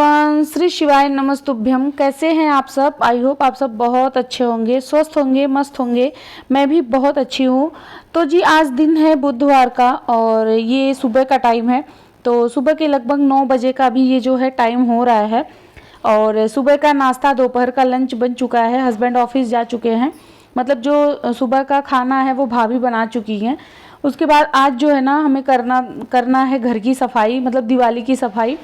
Everyone, Shri शिवाय नमस्तुभ्यम। कैसे हैं आप सब? आई होप आप सब बहुत अच्छे होंगे, स्वस्थ होंगे, मस्त होंगे। मैं भी बहुत अच्छी हूँ। तो जी आज दिन है बुधवार का और ये सुबह का टाइम है। तो सुबह के लगभग 9 बजे का भी ये जो है टाइम हो रहा है और सुबह का नाश्ता, दोपहर का लंच बन चुका है। हस्बैंड ऑफिस जा चुके हैं, मतलब जो सुबह का खाना है वो भाभी बना चुकी हैं। उसके बाद आज जो है ना हमें करना है घर की सफाई, मतलब दिवाली की सफाई।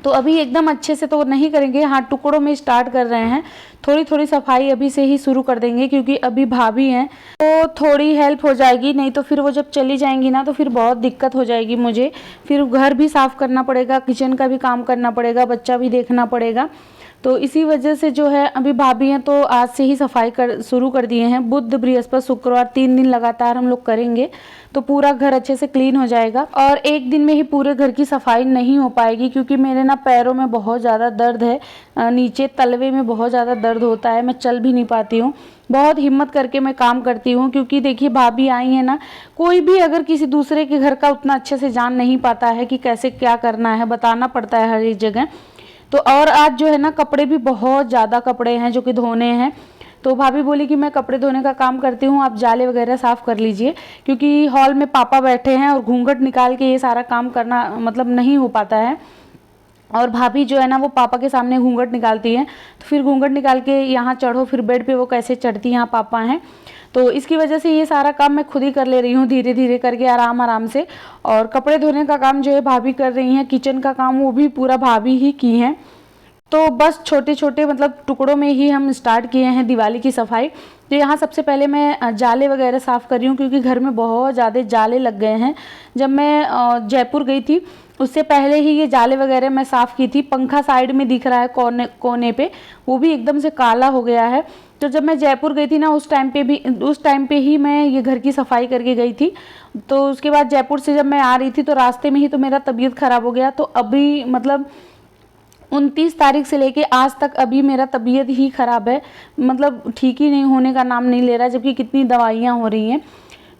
तो अभी एकदम अच्छे से तो नहीं करेंगे, हाँ टुकड़ों में स्टार्ट कर रहे हैं। थोड़ी थोड़ी सफाई अभी से ही शुरू कर देंगे क्योंकि अभी भाभी हैं तो थोड़ी हेल्प हो जाएगी, नहीं तो फिर वो जब चली जाएंगी ना तो फिर बहुत दिक्कत हो जाएगी मुझे। फिर घर भी साफ़ करना पड़ेगा, किचन का भी काम करना पड़ेगा, बच्चा भी देखना पड़ेगा। तो इसी वजह से जो है अभी भाभी हैं तो आज से ही सफाई शुरू कर दिए हैं। बुध, बृहस्पति, शुक्रवार 3 दिन लगातार हम लोग करेंगे तो पूरा घर अच्छे से क्लीन हो जाएगा। और एक दिन में ही पूरे घर की सफाई नहीं हो पाएगी क्योंकि मेरे ना पैरों में बहुत ज़्यादा दर्द है, नीचे तलवे में बहुत ज़्यादा दर्द होता है, मैं चल भी नहीं पाती हूँ। बहुत हिम्मत करके मैं काम करती हूँ क्योंकि देखिए भाभी आई है ना, कोई भी अगर किसी दूसरे के घर का उतना अच्छे से जान नहीं पाता है कि कैसे क्या करना है, बताना पड़ता है हर एक जगह। तो और आज जो है ना कपड़े भी बहुत ज़्यादा कपड़े हैं जो कि धोने हैं। तो भाभी बोली कि मैं कपड़े धोने का काम करती हूँ, आप जाले वगैरह साफ़ कर लीजिए क्योंकि हॉल में पापा बैठे हैं और घूंघट निकाल के ये सारा काम करना मतलब नहीं हो पाता है। और भाभी जो है ना वो पापा के सामने घूंघट निकालती हैं, तो फिर घूंघट निकाल के यहाँ चढ़ो, फिर बेड पे वो कैसे चढ़ती, यहाँ पापा हैं। तो इसकी वजह से ये सारा काम मैं खुद ही कर ले रही हूँ, धीरे धीरे करके, आराम आराम से। और कपड़े धोने का काम जो है भाभी कर रही हैं, किचन का काम वो भी पूरा भाभी ही की हैं। तो बस छोटे छोटे मतलब टुकड़ों में ही हम स्टार्ट किए हैं दिवाली की सफाई। तो यहाँ सबसे पहले मैं जाले वगैरह साफ़ कर रही हूँ क्योंकि घर में बहुत ज़्यादा जाले लग गए हैं। जब मैं जयपुर गई थी उससे पहले ही ये जाले वगैरह मैं साफ़ की थी। पंखा साइड में दिख रहा है कोने कोने पे, वो भी एकदम से काला हो गया है। तो जब मैं जयपुर गई थी ना उस टाइम पे ही मैं ये घर की सफाई करके गई थी। तो उसके बाद जयपुर से जब मैं आ रही थी तो रास्ते में ही तो मेरा तबीयत ख़राब हो गया। तो अभी मतलब 29 तारीख से लेके आज तक अभी मेरा तबीयत ही ख़राब है, मतलब ठीक ही नहीं होने का नाम नहीं ले रहा, जबकि कितनी दवाइयाँ हो रही हैं।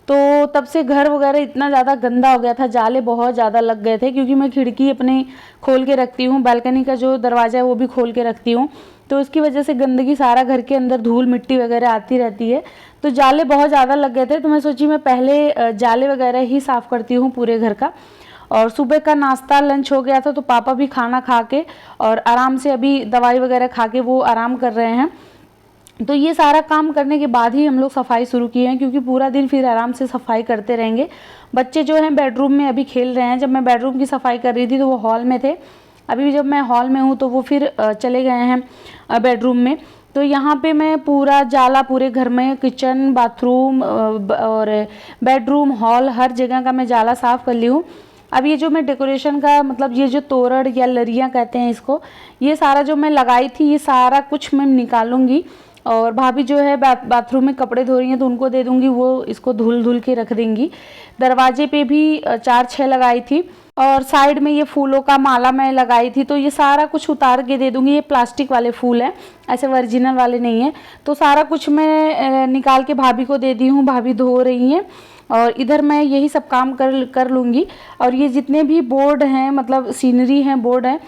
तो तब से घर वगैरह इतना ज़्यादा गंदा हो गया था, जाले बहुत ज़्यादा लग गए थे क्योंकि मैं खिड़की अपने खोल के रखती हूँ, बालकनी का जो दरवाज़ा है वो भी खोल के रखती हूँ। तो इसकी वजह से गंदगी सारा घर के अंदर, धूल मिट्टी वगैरह आती रहती है। तो जाले बहुत ज़्यादा लग गए थे, तो मैं सोची मैं पहले जाले वगैरह ही साफ़ करती हूँ पूरे घर का। और सुबह का नाश्ता लंच हो गया था तो पापा भी खाना खा के और आराम से अभी दवाई वगैरह खा के वो आराम कर रहे हैं। तो ये सारा काम करने के बाद ही हम लोग सफाई शुरू किए हैं क्योंकि पूरा दिन फिर आराम से सफाई करते रहेंगे। बच्चे जो हैं बेडरूम में अभी खेल रहे हैं, जब मैं बेडरूम की सफाई कर रही थी तो वो हॉल में थे। अभी भी जब मैं हॉल में हूँ तो वो फिर चले गए हैं बेडरूम में। तो यहाँ पे मैं पूरा जाला पूरे घर में, किचन, बाथरूम और बेडरूम, हॉल, हर जगह का मैं जाला साफ़ कर ली हूँ। अब ये जो मैं डेकोरेशन का मतलब ये जो तोरण या लरियाँ कहते हैं इसको, ये सारा जो मैं लगाई थी ये सारा कुछ मैं निकालूंगी। और भाभी जो है बाथरूम में कपड़े धो रही हैं तो उनको दे दूंगी, वो इसको धुल धुल के रख देंगी। दरवाजे पे भी 4-6 लगाई थी और साइड में ये फूलों का माला मैं लगाई थी, तो ये सारा कुछ उतार के दे दूंगी। ये प्लास्टिक वाले फूल हैं, ऐसे ओरिजिनल वाले नहीं हैं। तो सारा कुछ मैं निकाल के भाभी को दे दी हूँ, भाभी धो रही हैं और इधर मैं यही सब काम कर लूँगी। और ये जितने भी बोर्ड हैं, मतलब सीनरी हैं, बोर्ड हैं,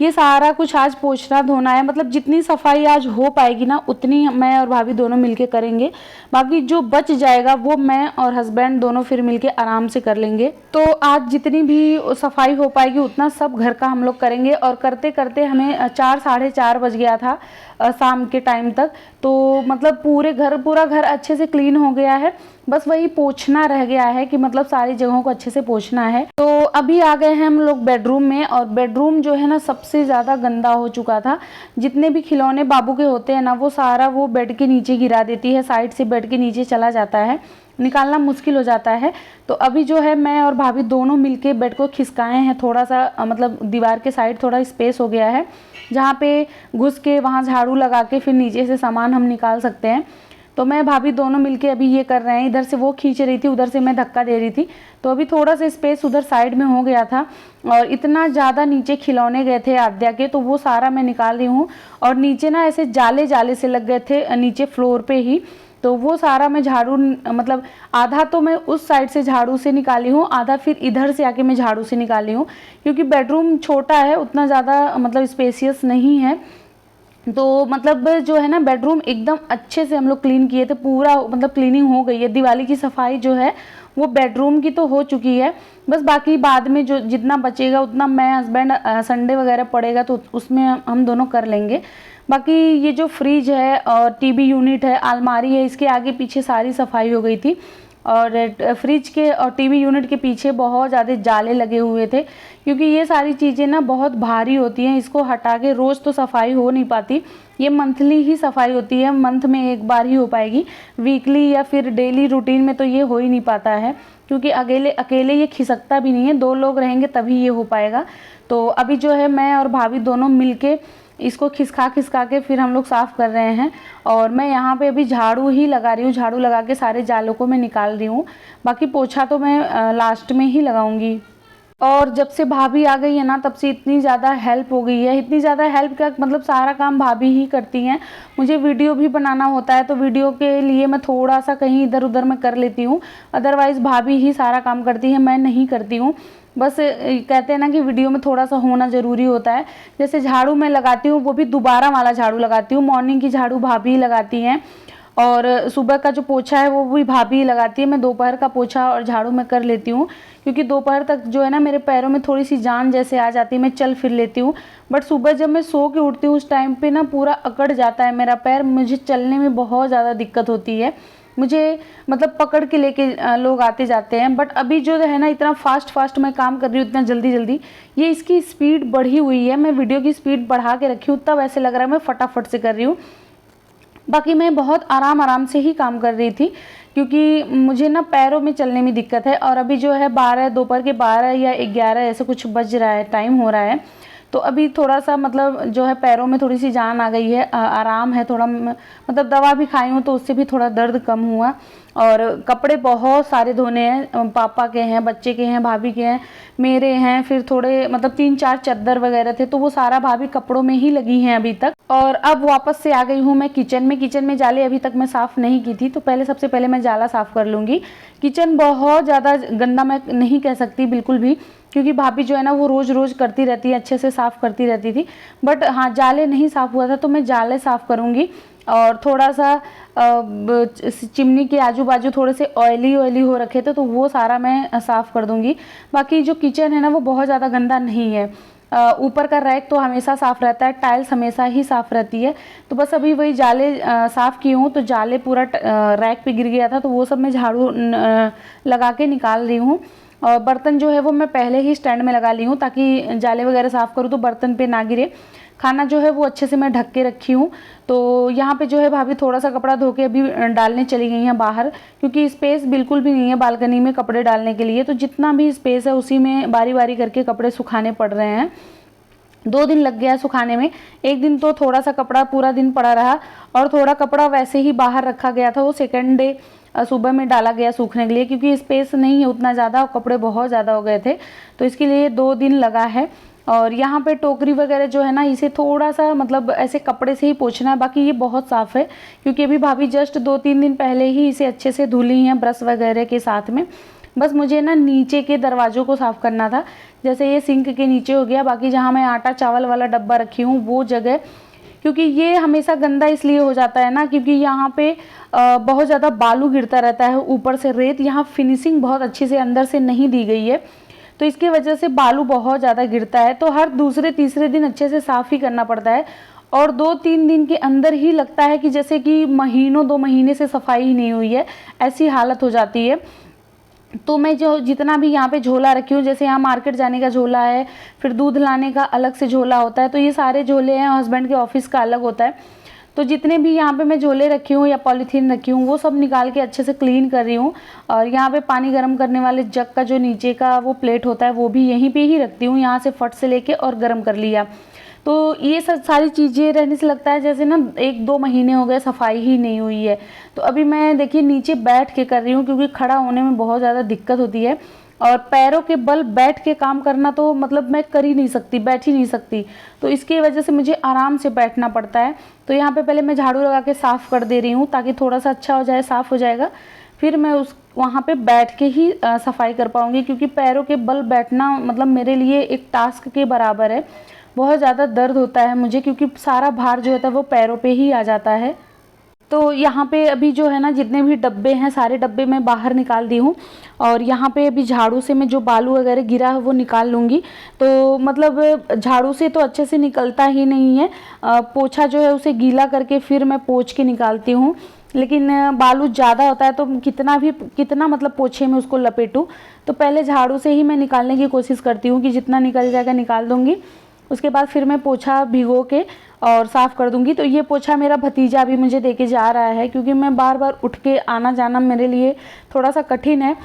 ये सारा कुछ आज पोंछना धोना है। मतलब जितनी सफाई आज हो पाएगी ना उतनी मैं और भाभी दोनों मिलके करेंगे। बाकी जो बच जाएगा वो मैं और हस्बैंड दोनों फिर मिलके आराम से कर लेंगे। तो आज जितनी भी सफाई हो पाएगी उतना सब घर का हम लोग करेंगे। और करते करते हमें 4-4:30 बज गया था शाम के टाइम तक। तो मतलब पूरा घर अच्छे से क्लीन हो गया है, बस वही पोंछना रह गया है कि मतलब सारी जगहों को अच्छे से पोंछना है। तो अभी आ गए हैं हम लोग बेडरूम में और बेडरूम जो है ना सबसे ज़्यादा गंदा हो चुका था। जितने भी खिलौने बाबू के होते हैं ना वो सारा वो बेड के नीचे गिरा देती है, साइड से बेड के नीचे चला जाता है, निकालना मुश्किल हो जाता है। तो अभी जो है मैं और भाभी दोनों मिलके बेड को खिसकाए हैं थोड़ा सा, मतलब दीवार के साइड थोड़ा स्पेस हो गया है जहाँ पे घुस के वहाँ झाड़ू लगा के फिर नीचे से सामान हम निकाल सकते हैं। तो मैं भाभी दोनों मिलके अभी ये कर रहे हैं। इधर से वो खींच रही थी, उधर से मैं धक्का दे रही थी, तो अभी थोड़ा सा स्पेस उधर साइड में हो गया था। और इतना ज़्यादा नीचे खिलौने गए थे आद्या के, तो वो सारा मैं निकाल रही हूँ। और नीचे ना ऐसे जाले जाले से लग गए थे नीचे फ्लोर पे ही, तो वो सारा मैं झाड़ू मतलब आधा तो मैं उस साइड से झाड़ू से निकाली हूँ, आधा फिर इधर से आके मैं झाड़ू से निकाली हूँ, क्योंकि बेडरूम छोटा है, उतना ज़्यादा मतलब स्पेसियस नहीं है। तो मतलब जो है ना बेडरूम एकदम अच्छे से हम लोग क्लीन किए थे, पूरा मतलब क्लीनिंग हो गई है। दिवाली की सफाई जो है वो बेडरूम की तो हो चुकी है, बस बाकी बाद में जो जितना बचेगा उतना मैं हस्बैंड संडे वगैरह पड़ेगा तो उसमें हम दोनों कर लेंगे। बाकी ये जो फ्रिज है और टीवी यूनिट है, अलमारी है, इसके आगे पीछे सारी सफाई हो गई थी। और फ्रिज के और टीवी यूनिट के पीछे बहुत ज़्यादा जाले लगे हुए थे, क्योंकि ये सारी चीज़ें ना बहुत भारी होती हैं, इसको हटा के रोज़ तो सफाई हो नहीं पाती। ये मंथली ही सफाई होती है, मंथ में एक बार ही हो पाएगी, वीकली या फिर डेली रूटीन में तो ये हो ही नहीं पाता है, क्योंकि अकेले अकेले ये खिसकता भी नहीं है, 2 लोग रहेंगे तभी ये हो पाएगा। तो अभी जो है मैं और भाभी दोनों मिलके इसको खिसका खिसका के फिर हम लोग साफ़ कर रहे हैं। और मैं यहाँ पे अभी झाड़ू ही लगा रही हूँ, झाड़ू लगा के सारे जालों को मैं निकाल रही हूँ। बाकी पोछा तो मैं लास्ट में ही लगाऊंगी। और जब से भाभी आ गई है ना, तब से इतनी ज़्यादा हेल्प हो गई है, इतनी ज़्यादा हेल्प का मतलब सारा काम भाभी ही करती हैं। मुझे वीडियो भी बनाना होता है तो वीडियो के लिए मैं थोड़ा सा कहीं इधर उधर मैं कर लेती हूँ, अदरवाइज़ भाभी ही सारा काम करती है, मैं नहीं करती हूँ। बस कहते हैं ना कि वीडियो में थोड़ा सा होना ज़रूरी होता है। जैसे झाड़ू मैं लगाती हूँ वो भी दोबारा वाला झाड़ू लगाती हूँ, मॉर्निंग की झाड़ू भाभी लगाती हैं, और सुबह का जो पोछा है वो भी भाभी लगाती है। मैं दोपहर का पोछा और झाड़ू मैं कर लेती हूँ, क्योंकि दोपहर तक जो है ना मेरे पैरों में थोड़ी सी जान जैसे आ जाती है, मैं चल फिर लेती हूँ। बट सुबह जब मैं सो के उठती हूँ उस टाइम पे ना पूरा अकड़ जाता है मेरा पैर, मुझे चलने में बहुत ज़्यादा दिक्कत होती है, मुझे मतलब पकड़ के लेके लोग आते जाते हैं। बट अभी जो है ना इतना फास्ट मैं काम कर रही हूँ, इतना जल्दी जल्दी, ये इसकी स्पीड बढ़ी हुई है, मैं वीडियो की स्पीड बढ़ा के रखी हूँ, तब ऐसे लग रहा है मैं फटाफट से कर रही हूँ। बाकी मैं बहुत आराम से ही काम कर रही थी, क्योंकि मुझे ना पैरों में चलने में दिक्कत है। और अभी जो है 12 दोपहर के 12 या 11 ऐसे कुछ बज रहा है, टाइम हो रहा है, तो अभी थोड़ा सा मतलब जो है पैरों में थोड़ी सी जान आ गई है, आराम है थोड़ा, मतलब दवा भी खाई हूँ तो उससे भी थोड़ा दर्द कम हुआ। और कपड़े बहुत सारे धोने हैं, पापा के हैं, बच्चे के हैं, भाभी के हैं, मेरे हैं, फिर थोड़े मतलब 3-4 चद्दर वगैरह थे, तो वो सारा भाभी कपड़ों में ही लगी हैं अभी तक। और अब वापस से आ गई हूँ मैं किचन में जाले अभी तक मैं साफ़ नहीं की थी, तो सबसे पहले मैं जाला साफ़ कर लूँगी। किचन बहुत ज़्यादा गंदा मैं नहीं कह सकती बिल्कुल भी, क्योंकि भाभी जो है ना वो रोज़ करती रहती है, अच्छे से साफ़ करती रहती थी। बट हाँ, जाले नहीं साफ़ हुआ था तो मैं जाले साफ़ करूँगी। और थोड़ा सा चिमनी के आजू बाजू थोड़े से ऑयली हो रखे थे, तो वो सारा मैं साफ़ कर दूँगी। बाकी जो किचन है ना वो बहुत ज़्यादा गंदा नहीं है। ऊपर का रैक तो हमेशा साफ़ रहता है, टाइल्स हमेशा ही साफ़ रहती है। तो बस अभी वही जाले साफ़ किए हूँ, तो जाले पूरा रैक पे गिर गया था, तो वो सब मैं झाड़ू लगा के निकाल रही हूँ। और बर्तन जो है वो मैं पहले ही स्टैंड में लगा ली हूँ, ताकि जाले वगैरह साफ़ करूँ तो बर्तन पे ना गिरे। खाना जो है वो अच्छे से मैं ढक के रखी हूँ। तो यहाँ पे जो है भाभी थोड़ा सा कपड़ा धो के अभी डालने चली गई हैं बाहर, क्योंकि स्पेस बिल्कुल भी नहीं है बालकनी में कपड़े डालने के लिए, तो जितना भी स्पेस है उसी में बारी बारी करके कपड़े सुखाने पड़ रहे हैं। 2 दिन लग गया सुखाने में, एक दिन तो थोड़ा सा कपड़ा पूरा दिन पड़ा रहा, और थोड़ा कपड़ा वैसे ही बाहर रखा गया था, वो सेकंड डे सुबह में डाला गया सूखने के लिए, क्योंकि स्पेस नहीं है उतना ज़्यादा और कपड़े बहुत ज़्यादा हो गए थे, तो इसके लिए 2 दिन लगा है। और यहाँ पे टोकरी वगैरह जो है ना इसे थोड़ा सा मतलब ऐसे कपड़े से ही पोंछना है, बाकी ये बहुत साफ़ है, क्योंकि अभी भाभी जस्ट 2-3 दिन पहले ही इसे अच्छे से धुली हैं ब्रश वगैरह के साथ में। बस मुझे ना नीचे के दरवाज़ों को साफ़ करना था, जैसे ये सिंक के नीचे हो गया, बाकी जहाँ मैं आटा चावल वाला डब्बा रखी हूँ वो जगह, क्योंकि ये हमेशा गंदा इसलिए हो जाता है ना, क्योंकि यहाँ पे बहुत ज़्यादा बालू गिरता रहता है, ऊपर से रेत, यहाँ फिनिशिंग बहुत अच्छी से अंदर से नहीं दी गई है, तो इसकी वजह से बालू बहुत ज़्यादा गिरता है। तो हर दूसरे तीसरे दिन अच्छे से साफ़ ही करना पड़ता है, और 2-3 दिन के अंदर ही लगता है कि जैसे कि महीनों 2 महीने से सफाई ही नहीं हुई है, ऐसी हालत हो जाती है। तो मैं जो जितना भी यहाँ पे झोला रखी हूँ, जैसे यहाँ मार्केट जाने का झोला है, फिर दूध लाने का अलग से झोला होता है, तो ये सारे झोले हैं, हस्बैंड के ऑफिस का अलग होता है, तो जितने भी यहाँ पे मैं झोले रखी हूँ या पॉलीथीन रखी हूँ वो सब निकाल के अच्छे से क्लीन कर रही हूँ। और यहाँ पे पानी गर्म करने वाले जग का जो नीचे का वो प्लेट होता है वो भी यहीं पे ही रखती हूँ, यहाँ से फट से लेके और गर्म कर लिया। तो ये सब सारी चीज़ें रहने से लगता है जैसे ना 1-2 महीने हो गए सफाई ही नहीं हुई है। तो अभी मैं देखिए नीचे बैठ के कर रही हूँ, क्योंकि खड़ा होने में बहुत ज़्यादा दिक्कत होती है। और पैरों के बल बैठ के काम करना तो मतलब मैं कर ही नहीं सकती, बैठ ही नहीं सकती, तो इसकी वजह से मुझे आराम से बैठना पड़ता है। तो यहाँ पे पहले मैं झाड़ू लगा के साफ़ कर दे रही हूँ ताकि थोड़ा सा अच्छा हो जाए, साफ़ हो जाएगा, फिर मैं उस वहाँ पे बैठ के ही सफाई कर पाऊँगी, क्योंकि पैरों के बल बैठना मतलब मेरे लिए एक टास्क के बराबर है। बहुत ज़्यादा दर्द होता है मुझे, क्योंकि सारा भार जो होता है वो पैरों पे ही आ जाता है। तो यहाँ पे अभी जो है ना, जितने भी डब्बे हैं सारे डब्बे मैं बाहर निकाल दी हूँ, और यहाँ पे अभी झाड़ू से मैं जो बालू वगैरह गिरा है वो निकाल लूँगी। तो मतलब झाड़ू से तो अच्छे से निकलता ही नहीं है, पोछा जो है उसे गीला करके फिर मैं पोंछ के निकालती हूँ, लेकिन बालू ज़्यादा होता है तो कितना मतलब पोछे में उसको लपेटूँ, तो पहले झाड़ू से ही मैं निकालने की कोशिश करती हूँ कि जितना निकल जाएगा निकाल दूँगी। उसके बाद फिर मैं पोछा भिगो के और साफ़ कर दूँगी। तो ये पोछा मेरा भतीजा भी मुझे देके जा रहा है, क्योंकि मैं बार बार उठ के आना जाना मेरे लिए थोड़ा सा कठिन है,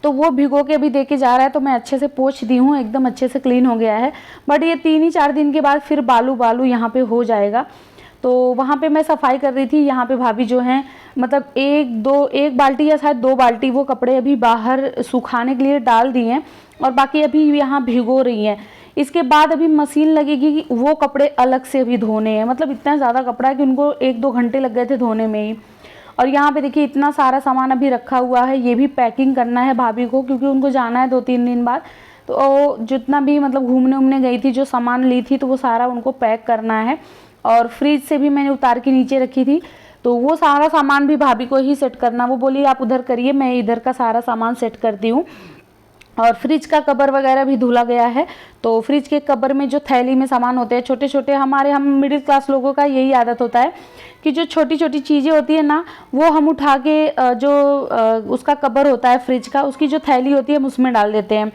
तो वो भिगो के अभी देके जा रहा है। तो मैं अच्छे से पोंछ दी हूँ, एकदम अच्छे से क्लीन हो गया है। बट ये 3 ही 4 दिन के बाद फिर बालू यहाँ पे हो जाएगा। तो वहाँ पे मैं सफाई कर रही थी, यहाँ पे भाभी जो हैं मतलब एक बाल्टी या शायद 2 बाल्टी वो कपड़े अभी बाहर सुखाने के लिए डाल दिए हैं, और बाकी अभी यहाँ भिगो रही हैं। इसके बाद अभी मशीन लगेगी कि वो कपड़े अलग से अभी धोने हैं, मतलब इतना ज़्यादा कपड़ा है कि उनको 1-2 घंटे लग गए थे धोने में ही। और यहाँ पे देखिए इतना सारा सामान अभी रखा हुआ है, ये भी पैकिंग करना है भाभी को, क्योंकि उनको जाना है 2-3 दिन बाद। तो जितना भी मतलब घूमने गई थी, जो सामान ली थी, तो वो सारा उनको पैक करना है। और फ्रिज से भी मैंने उतार के नीचे रखी थी, तो वो सारा सामान भी भाभी को ही सेट करना। वो बोली आप उधर करिए, मैं इधर का सारा सामान सेट करती हूँ। और फ्रिज का कवर वगैरह भी धुला गया है, तो फ्रिज के कवर में जो थैली में सामान होते हैं छोटे छोटे, हम मिडिल क्लास लोगों का यही आदत होता है कि जो छोटी छोटी चीज़ें होती है ना, वो हम उठा के उसका कवर होता है फ्रिज का, उसकी जो थैली होती है हम उसमें डाल देते हैं।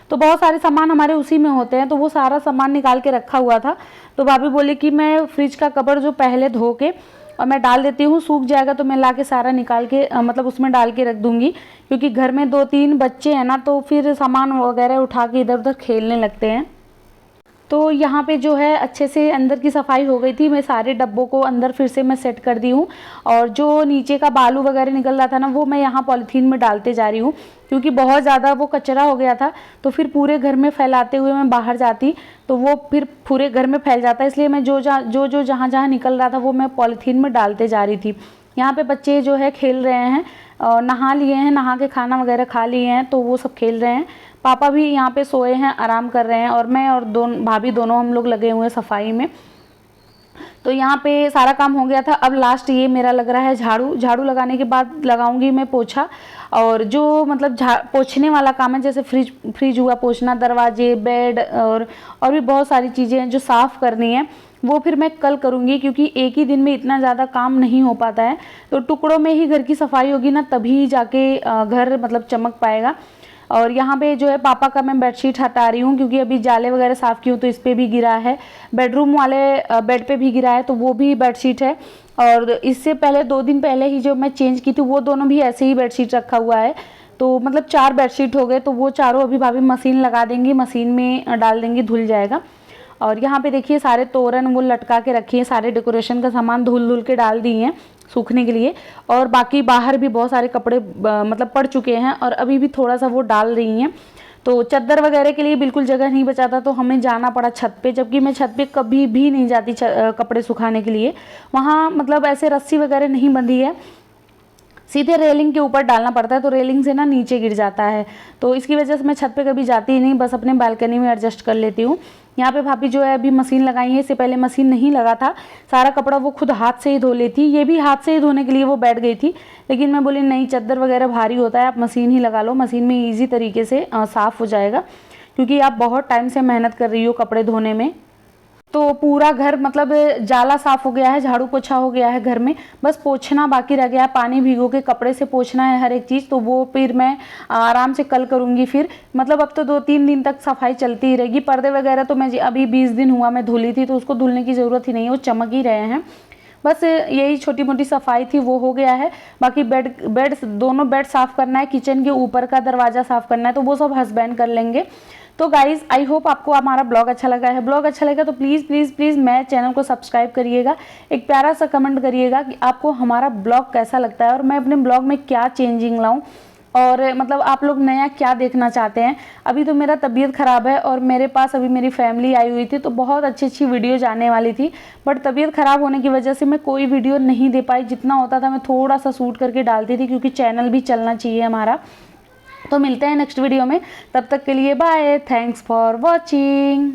तो बहुत सारे सामान हमारे उसी में होते हैं, तो वो सारा सामान निकाल के रखा हुआ था। तो भाभी बोली कि मैं फ्रिज का कवर जो पहले धो के और मैं डाल देती हूँ, सूख जाएगा तो मैं ला के सारा निकाल के मतलब उसमें डाल के रख दूँगी, क्योंकि घर में 2-3 बच्चे हैं ना, तो फिर सामान वगैरह उठा के इधर उधर खेलने लगते हैं। तो यहाँ पे जो है अच्छे से अंदर की सफाई हो गई थी, मैं सारे डब्बों को अंदर फिर से मैं सेट कर दी हूँ, और जो नीचे का बालू वगैरह निकल रहा था ना, वो मैं यहाँ पॉलीथीन में डालते जा रही हूँ, क्योंकि बहुत ज़्यादा वो कचरा हो गया था। तो फिर पूरे घर में फैलाते हुए मैं बाहर जाती तो वो फिर पूरे घर में फैल जाता, इसलिए मैं जो जहाँ जहाँ निकल रहा था वो मैं पॉलीथीन में डालते जा रही थी। यहाँ पे बच्चे जो है खेल रहे हैं, नहा लिए हैं, नहा के खाना वगैरह खा लिए हैं, तो वो सब खेल रहे हैं। पापा भी यहाँ पे सोए हैं, आराम कर रहे हैं, और मैं और भाभी दोनों हम लोग लगे हुए हैं सफाई में। तो यहाँ पे सारा काम हो गया था। अब लास्ट ये मेरा लग रहा है झाड़ू लगाने के बाद लगाऊंगी मैं पोछा, और जो मतलब पोछने वाला काम है, जैसे फ्रिज हुआ पोछना, दरवाजे, बेड और भी बहुत सारी चीज़ें हैं जो साफ़ करनी है, वो फिर मैं कल करूँगी, क्योंकि एक ही दिन में इतना ज़्यादा काम नहीं हो पाता है। तो टुकड़ों में ही घर की सफाई होगी ना, तभी जाके घर मतलब चमक पाएगा। और यहाँ पे जो है पापा का मैं बेडशीट हटा रही हूँ, क्योंकि अभी जाले वगैरह साफ़ की हूँ तो इस पर भी गिरा है, बेडरूम वाले बेड पे भी गिरा है, तो वो भी बेडशीट है। और इससे पहले 2 दिन पहले ही जो मैं चेंज की थी, वो दोनों भी ऐसे ही बेडशीट रखा हुआ है। तो मतलब 4 बेडशीट हो गए, तो वो चारों अभी भाभी मशीन लगा देंगी, मशीन में डाल देंगी, धुल जाएगा। और यहाँ पे देखिए सारे तोरण वो लटका के रखी है, सारे डेकोरेशन का सामान धुल के डाल दिए हैं सूखने के लिए। और बाकी बाहर भी बहुत सारे कपड़े मतलब पड़ चुके हैं, और अभी भी थोड़ा सा वो डाल रही हैं। तो चद्दर वगैरह के लिए बिल्कुल जगह नहीं बचा था, तो हमें जाना पड़ा छत पे, जबकि मैं छत पे कभी भी नहीं जाती कपड़े सुखाने के लिए। वहाँ मतलब ऐसे रस्सी वगैरह नहीं बंधी है, सीधे रेलिंग के ऊपर डालना पड़ता है, तो रेलिंग से ना नीचे गिर जाता है, तो इसकी वजह से मैं छत पे कभी जाती ही नहीं, बस अपने बालकनी में एडजस्ट कर लेती हूँ। यहाँ पे भाभी जो है अभी मशीन लगाई है, इससे पहले मशीन नहीं लगा था, सारा कपड़ा वो खुद हाथ से ही धो लेती, ये भी हाथ से ही धोने के लिए वो बैठ गई थी, लेकिन मैं बोली नहीं, चद्दर वगैरह भारी होता है, आप मशीन ही लगा लो, मशीन में ईजी तरीके से साफ़ हो जाएगा, क्योंकि आप बहुत टाइम से मेहनत कर रही हो कपड़े धोने में। तो पूरा घर मतलब जाला साफ़ हो गया है, झाड़ू पोछा हो गया है घर में, बस पोछना बाकी रह गया है, पानी भिगो के कपड़े से पोछना है हर एक चीज़, तो वो फिर मैं आराम से कल करूँगी। फिर मतलब अब तो 2-3 दिन तक सफाई चलती ही रहेगी। पर्दे वगैरह तो मैं अभी 20 दिन हुआ मैं धुली थी, तो उसको धुलने की ज़रूरत ही नहीं है, वो चमक ही रहे हैं। बस यही छोटी मोटी सफाई थी, वो हो गया है। बाकी दोनों बेड साफ़ करना है, किचन के ऊपर का दरवाज़ा साफ़ करना है, तो वो सब हस्बैंड कर लेंगे। तो गाइज़ आई होप आपको हमारा ब्लॉग अच्छा लगा है। ब्लॉग अच्छा लगा तो प्लीज़ प्लीज़ प्लीज़ मेरे चैनल को सब्सक्राइब करिएगा, एक प्यारा सा कमेंट करिएगा कि आपको हमारा ब्लॉग कैसा लगता है और मैं अपने ब्लॉग में क्या चेंजिंग लाऊं। और मतलब आप लोग नया क्या देखना चाहते हैं। अभी तो मेरा तबीयत ख़राब है और मेरे पास अभी मेरी फैमिली आई हुई थी, तो बहुत अच्छी वीडियो जाने वाली थी, बट तबीयत ख़राब होने की वजह से मैं कोई वीडियो नहीं दे पाई। जितना होता था मैं थोड़ा सा शूट करके डालती थी, क्योंकि चैनल भी चलना चाहिए हमारा। तो मिलते हैं नेक्स्ट वीडियो में, तब तक के लिए बाय, थैंक्स फॉर वॉचिंग।